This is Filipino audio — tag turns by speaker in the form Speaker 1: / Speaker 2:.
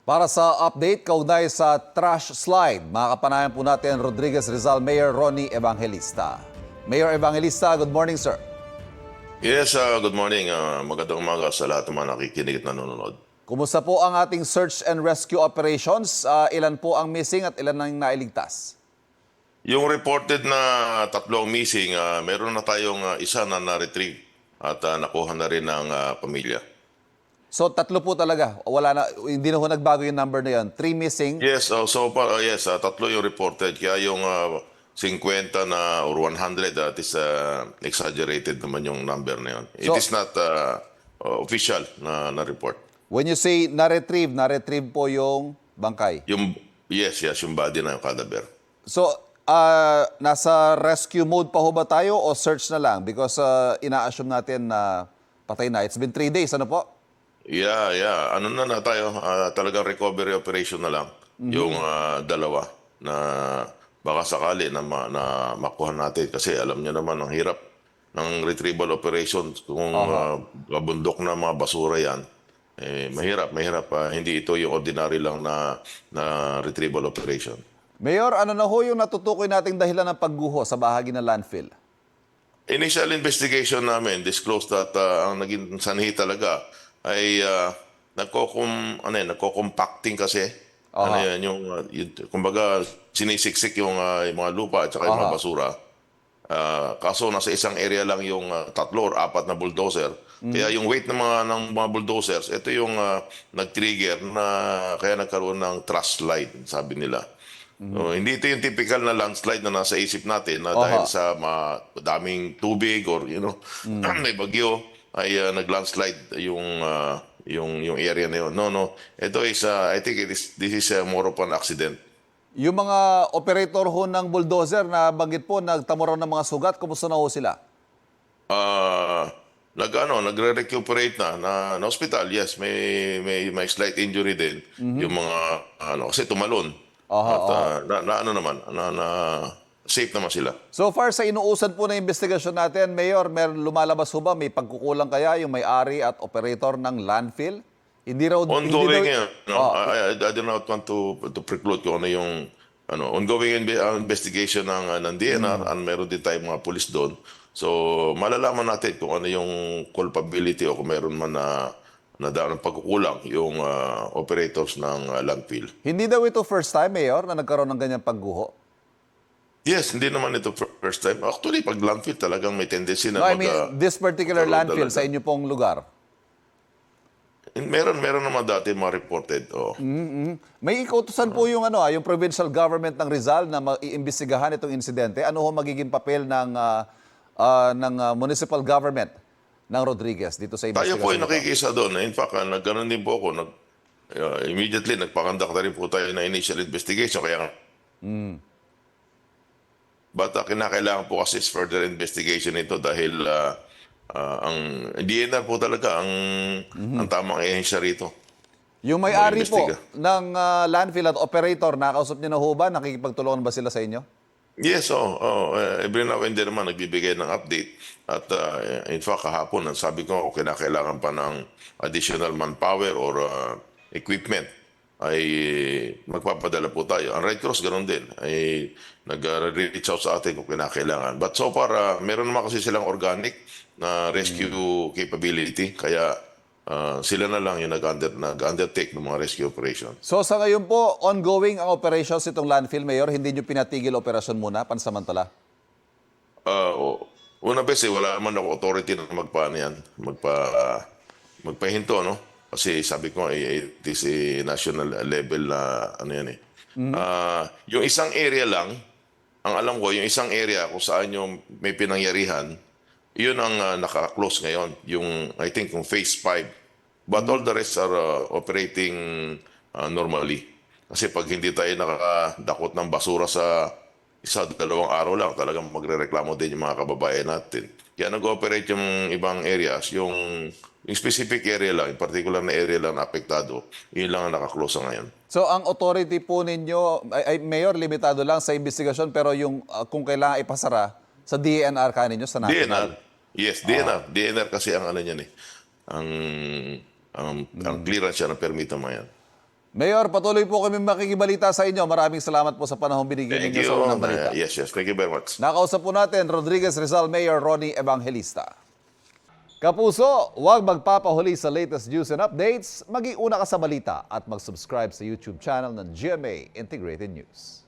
Speaker 1: Para sa update, kaugnay sa trash slide, makakapanayan po natin Rodriguez Rizal Mayor Ronnie Evangelista. Mayor Evangelista, good morning, sir.
Speaker 2: Yes, good morning. Magandang umaga sa lahat ng mga nakikinig at nanonood.
Speaker 1: Kumusta po ang ating search and rescue operations? Ilan po ang missing at ilan ang nailigtas?
Speaker 2: Yung reported na tatlong missing, meron na tayong isa na na-retrieve at nakuha na rin ng pamilya.
Speaker 1: So tatlo po talaga. Wala na, hindi na ho nagbago yung number na yan. 3 missing.
Speaker 2: Yes, so far, yes, tatlo yung reported. Kaya yung 50 na or 100, that is exaggerated naman yung number na yun. It
Speaker 1: So-
Speaker 2: is not official na report.
Speaker 1: When you say na-retrieve po yung bangkay.
Speaker 2: Yes, yung body na yung cadaver.
Speaker 1: So, nasa rescue mode pa ho ba tayo o search na lang? Because ina-assume natin na patay na. It's been 3 days, ano po?
Speaker 2: Yeah. Ano na tayo? Talagang recovery operation na lang. Yung dalawa na baka sakali na makuha natin. Kasi alam niyo naman, ang hirap ng retrieval operation. Kung bundok na mga basura yan, mahirap. Hindi ito yung ordinary lang na retrieval operation.
Speaker 1: Mayor, ano na ho yung natutukoy nating dahilan ng pagguho sa bahagi ng landfill?
Speaker 2: Initial investigation namin disclosed that ang naging sanhi talaga ay nagko-compacting kasi. Ano yan, kumbaga sinisiksik yung mga lupa at saka yung mga basura. Kaso nasa isang area lang yung 3 or 4 na bulldozer. Kaya yung weight ng mga bulldozers, ito yung nag-trigger na kaya nagkaroon ng thrust slide, sabi nila. So, hindi ito yung typical na landslide na nasa isip natin na dahil sa daming tubig or may bagyo ay nag-landslide yung area na yun. No. Ito is I think this is more of an accident.
Speaker 1: Yung mga operator ho ng bulldozer na banggit po, nagtamo raw ng mga sugat, kumusta na ho sila?
Speaker 2: Nagre-recuperate na hospital. Yes, may slight injury din. Yung mga kasi tumalon. At safe naman sila.
Speaker 1: So far sa inuusad po na investigasyon natin, Mayor, lumalabas ho ba may pagkukulang kaya yung may-ari at operator ng landfill? Hindi raw
Speaker 2: Ongoing yan. I do not want to preclude kung ano yung ongoing investigation ng DNR and meron din tayong mga pulis doon. So malalaman natin kung ano yung culpability o kung meron man na daan ng pagkukulang yung operators ng landfill.
Speaker 1: Hindi daw ito first time, Mayor, na nagkaroon ng ganyang pagguho?
Speaker 2: Yes, hindi naman ito first time. Actually, pag landfill talagang may tendency na
Speaker 1: No, I mean, this particular landfill
Speaker 2: talaga.
Speaker 1: sa inyo pong lugar.
Speaker 2: Meron naman dati mga reported.
Speaker 1: May ikautusan po yung yung provincial government ng Rizal na iimbestigahan itong insidente. Ano ho magiging papel ng municipal government ng Rodriguez dito sa
Speaker 2: Tayo
Speaker 1: investigasyon?
Speaker 2: po ay
Speaker 1: ito?
Speaker 2: nakikisa doon. In fact, nagganon din po ako. Immediately, nagpakandak na rin po tayo na initial investigation. Kaya But kinakailangan po kasi is further investigation ito dahil ang DNR po talaga ang tamang ehensya rito.
Speaker 1: Yung may-ari po
Speaker 2: Mag-imbestiga.
Speaker 1: ng landfill at operator, nakausap niyo na ho ba? Nakikipagtulungan ba sila sa inyo?
Speaker 2: Yes, every now and then naman nagbibigay ng update. At in fact, kahapon, sabi ko, kinakailangan pa ng additional manpower or equipment, ay magpapadala po tayo. Ang Red Cross, ganun din, ay nag-reach out sa atin kung kinakailangan. But so far, meron naman kasi silang organic na rescue capability, kaya sila na lang yung nag-undertake ng mga rescue operation.
Speaker 1: So sa ngayon po, ongoing ang operations itong landfill, Mayor? Hindi nyo pinatigil operasyon muna, pansamantala?
Speaker 2: Una bes, wala naman ako authority na magpahinto, no? Kasi sabi ko, it is a national level na yan eh. Yung isang area lang, ang alam ko, yung isang area kung saan yung may pinangyarihan, yun ang naka-close ngayon. I think yung phase 5. But all the rest are operating normally. Kasi pag hindi tayo nakakadakot ng basura sa 1-2 araw lang, talagang magre-reklamo din yung mga kababayan natin. Kaya nag-ooperate yung ibang areas, yung specific area lang, in particular na area lang na apektado, yun lang ang nakaklose ngayon.
Speaker 1: So ang authority po ninyo, Mayor, limitado lang sa investigasyon, pero yung kung kailangan ipasara, sa DNR ninyo, sa national?
Speaker 2: DNR. Yes, DNR. DNR kasi ang niyan eh. Ang clearance siya ng permito mo yan.
Speaker 1: Mayor, patuloy po kami makikibalita sa inyo. Maraming salamat po sa panahong binigyan
Speaker 2: Thank
Speaker 1: ninyo
Speaker 2: you.
Speaker 1: sa unang balita.
Speaker 2: Yes. Thank you very much.
Speaker 1: Nakausap po natin Rodriguez Rizal Mayor Ronnie Evangelista. Kapuso, huwag magpapahuli sa latest news and updates. Mag-iuna ka sa balita at mag-subscribe sa YouTube channel ng GMA Integrated News.